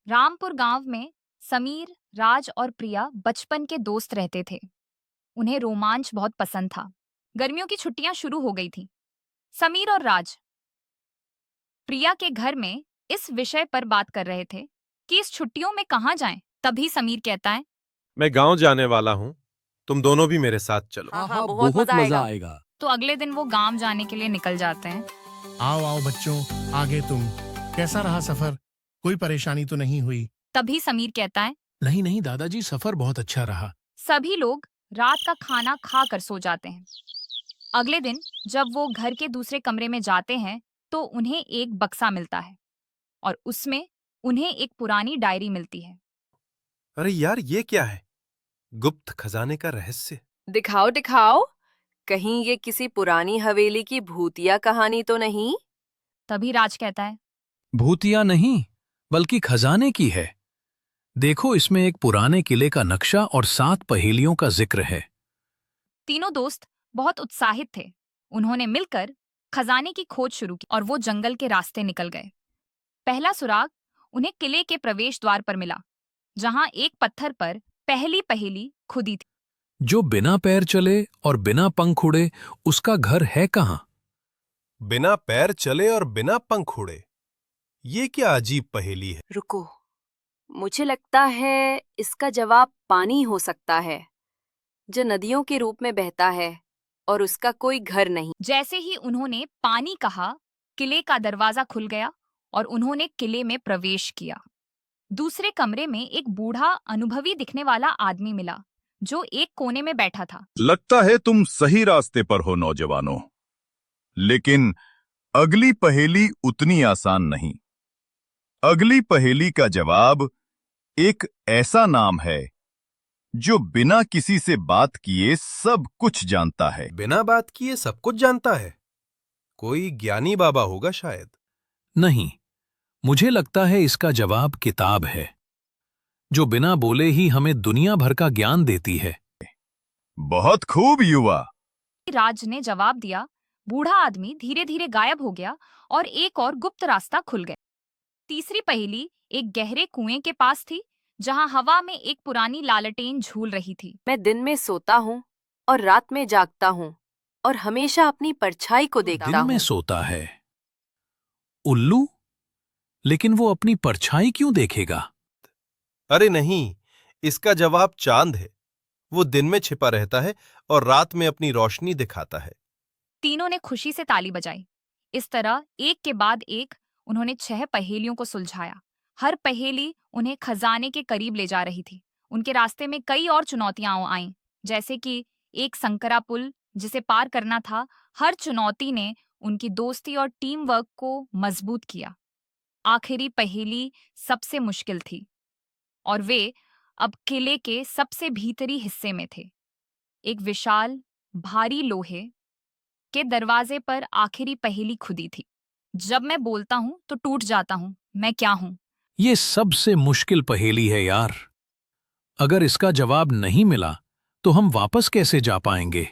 रामपुर गांव में समीर, राज और प्रिया बचपन के दोस्त रहते थे। उन्हें रोमांच बहुत पसंद था। गर्मियों की छुट्टियां शुरू हो गई थीं। समीर और राज प्रिया के घर में इस विषय पर बात कर रहे थे कि इस छुट्टियों में कहाँ जाएं। तभी समीर कहता है, मैं गांव जाने वाला हूँ। तुम दोनों भी मेरे साथ चलो। हाँ हाँ, बहुत बहुत मजा मजा आएगा। आएगा। तो अगले दिन वो गांव जाने के लिए निकल जाते हैं। आओ आओ बच्चों, आगे तुम। कैसा रहा सफर? कोई परेशानी तो नहीं हुई? तभी समीर कहता है, नहीं नहीं दादाजी, सफर बहुत अच्छा रहा। सभी लोग रात का खाना खाकर सो जाते हैं। अगले दिन जब वो घर के दूसरे कमरे में जाते हैं तो उन्हें एक बक्सा मिलता है और उसमें उन्हें एक पुरानी डायरी मिलती है। अरे यार, ये क्या है? गुप्त खजाने का रहस्य। दिखाओ दिखाओ, कहीं ये किसी पुरानी हवेली की भूतिया कहानी तो नहीं? तभी राज कहता है, भूतिया नहीं, बल्कि खजाने की है। देखो, इसमें एक पुराने किले का नक्शा और 7 पहेलियों का जिक्र है। तीनों दोस्त बहुत उत्साहित थे। उन्होंने मिलकर खजाने की खोज शुरू की और वो जंगल के रास्ते निकल गए। पहला सुराग उन्हें किले के प्रवेश द्वार पर मिला, जहां एक पत्थर पर पहली पहेली खुदी थी। जो बिना पैर चले और बिना पंख उड़े, उसका घर है कहाँ? बिना पैर चले और बिना पंख उड़े, ये क्या अजीब पहेली है? रुको, मुझे लगता है इसका जवाब पानी हो सकता है, जो नदियों के रूप में बहता है और उसका कोई घर नहीं। जैसे ही उन्होंने पानी कहा, किले का दरवाजा खुल गया और उन्होंने किले में प्रवेश किया। दूसरे कमरे में एक बूढ़ा अनुभवी दिखने वाला आदमी मिला, जो एक कोने में बैठा था। लगता है तुम सही रास्ते पर हो नौजवानों, लेकिन अगली पहेली उतनी आसान नहीं। अगली पहेली का जवाब एक ऐसा नाम है जो बिना किसी से बात किए सब कुछ जानता है। बिना बात किए सब कुछ जानता है? कोई ज्ञानी बाबा होगा शायद। नहीं, मुझे लगता है इसका जवाब किताब है, जो बिना बोले ही हमें दुनिया भर का ज्ञान देती है। बहुत खूब युवा। राज ने जवाब दिया। बूढ़ा आदमी धीरे धीरे गायब हो गया और एक और गुप्त रास्ता खुल गया। तीसरी पहेली एक गहरे कुएं के पास थी, जहां हवा में एक पुरानी लालटेन झूल रही थी। मैं दिन में सोता हूँ और रात में जागता हूँ और हमेशा अपनी परछाई को देखता दिन में हूँ। सोता है उल्लू, लेकिन वो अपनी परछाई क्यों देखेगा? अरे नहीं, इसका जवाब चांद है। वो दिन में छिपा रहता है और रात में अपनी रोशनी दिखाता है। तीनों ने खुशी से ताली बजाई। इस तरह एक के बाद एक उन्होंने 6 पहेलियों को सुलझाया। हर पहेली उन्हें खजाने के करीब ले जा रही थी। उनके रास्ते में कई और चुनौतियां आईं, जैसे कि एक संकरा पुल जिसे पार करना था। हर चुनौती ने उनकी दोस्ती और टीम वर्क को मजबूत किया। आखिरी पहेली सबसे मुश्किल थी और वे अब किले के सबसे भीतरी हिस्से में थे। एक विशाल, भारी लोहे के दरवाजे पर आखिरी पहेली खुदी थी। जब मैं बोलता हूं तो टूट जाता हूं, मैं क्या हूं? ये सबसे मुश्किल पहेली है यार। अगर इसका जवाब नहीं मिला तो हम वापस कैसे जा पाएंगे?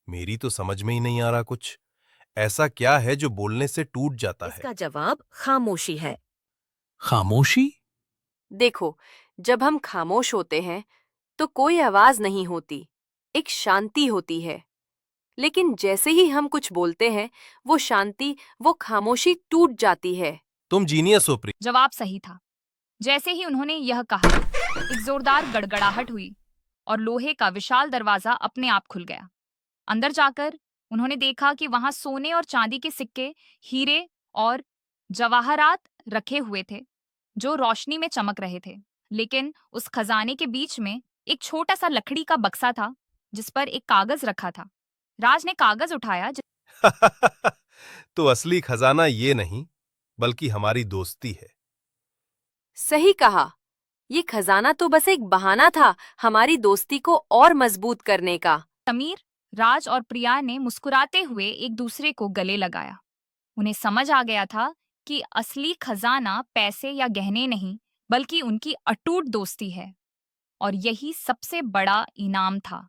मेरी तो समझ में ही नहीं आ रहा कुछ। ऐसा क्या है जो बोलने से टूट जाता है? इसका जवाब खामोशी है। खामोशी? देखो, जब हम खामोश होते हैं तो कोई आवाज नहीं होती, एक शांति होती है। लेकिन जैसे ही हम कुछ बोलते हैं, वो शांति, वो खामोशी टूट जाती है। तुम जीनियस हो प्रिय। जवाब सही था। जैसे ही उन्होंने यह कहा, एक जोरदार गड़गड़ाहट हुई और लोहे का विशाल दरवाजा अपने आप खुल गया। अंदर जाकर उन्होंने देखा कि वहां सोने और चांदी के सिक्के, हीरे और जवाहरात रखे हुए थे, जो रोशनी में चमक रहे थे। लेकिन उस खजाने के बीच में एक छोटा सा लकड़ी का बक्सा था, जिस पर एक कागज रखा था। राज ने कागज उठाया। तो असली खजाना ये नहीं, बल्कि हमारी दोस्ती है। सही कहा, ये खजाना तो बस एक बहाना था हमारी दोस्ती को और मजबूत करने का। समीर, राज और प्रिया ने मुस्कुराते हुए एक दूसरे को गले लगाया। उन्हें समझ आ गया था कि असली खजाना पैसे या गहने नहीं, बल्कि उनकी अटूट दोस्ती है, और यही सबसे बड़ा इनाम था।